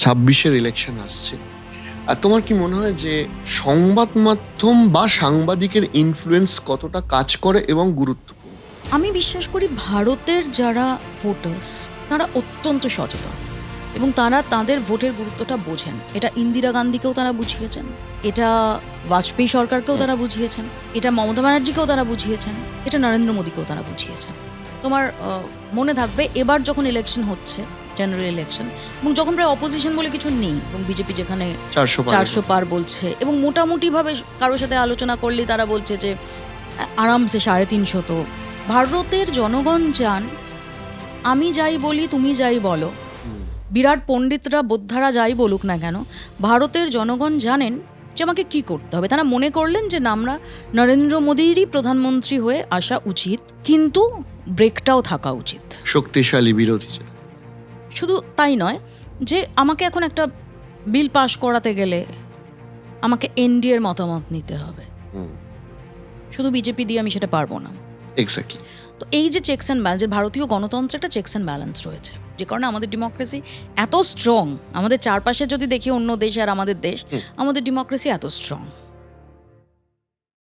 2026-এর election আসছে, আর তোমার কি মনে হয় যে সংবাদ মাধ্যম বা সাংবাদিকের ইনফ্লুয়েন্স কতটা কাজ করে এবং গুরুত্বপূর্ণ? আমি বিশ্বাস করি ভারতের যারা ভোটার্স তারা অত্যন্ত সচেতন এবং তারা তাদের ভোটের গুরুত্বটা বোঝেন। এটা ইন্দিরা গান্ধীকেও তারা বুঝিয়েছেন, এটা বাজপেয়ী সরকারকেও তারা বুঝিয়েছেন, এটা মমতা ব্যানার্জিকেও তারা বুঝিয়েছেন, এটা নরেন্দ্র মোদীকেও তারা বুঝিয়েছেন। তোমার মনে থাকবে এবার যখন ইলেকশন হচ্ছে, জেনারেল ইলেকশন, এবং যখন প্রায় অপোজিশন বলে কিছু নেই এবং বিজেপি যেখানে 400 পার বলছে এবং মোটামুটিভাবে কারোর সাথে আলোচনা করলেই তারা বলছে যে আরামসে 350। তো ভারতের জনগণ চান আমি যাই বলি তুমি যাই বলো, বিরাট পণ্ডিতরা বোদ্ধারা যাই বলুক না কেন, ভারতের জনগণ জানেন যে আমাকে কি করতে হবে। তারা মনে করলেন যে না, আমরা নরেন্দ্র মোদীরই প্রধানমন্ত্রী হয়ে আসা উচিত, কিন্তু ব্রেকটাও থাকা উচিত। শক্তিশালী বিরোধী। শুধু তাই নয় যে আমাকে এখন একটা বিল পাশ করাতে গেলে আমাকে এনডিএর মতামত নিতে হবে, শুধু বিজেপি দিয়ে আমি সেটা পারবো না। এক্স্যাক্টলি। তো এই যে চেকস অ্যান্ড ব্যালেন্স, ভারতীয় গণতন্ত্রে একটা চেকস অ্যান্ড ব্যালেন্স রয়েছে, যে কারণে আমাদের ডেমোক্রেসি এত স্ট্রং। আমাদের চারপাশে যদি দেখি অন্য দেশ আর আমাদের দেশ, আমাদের ডেমোক্রেসি এত স্ট্রং।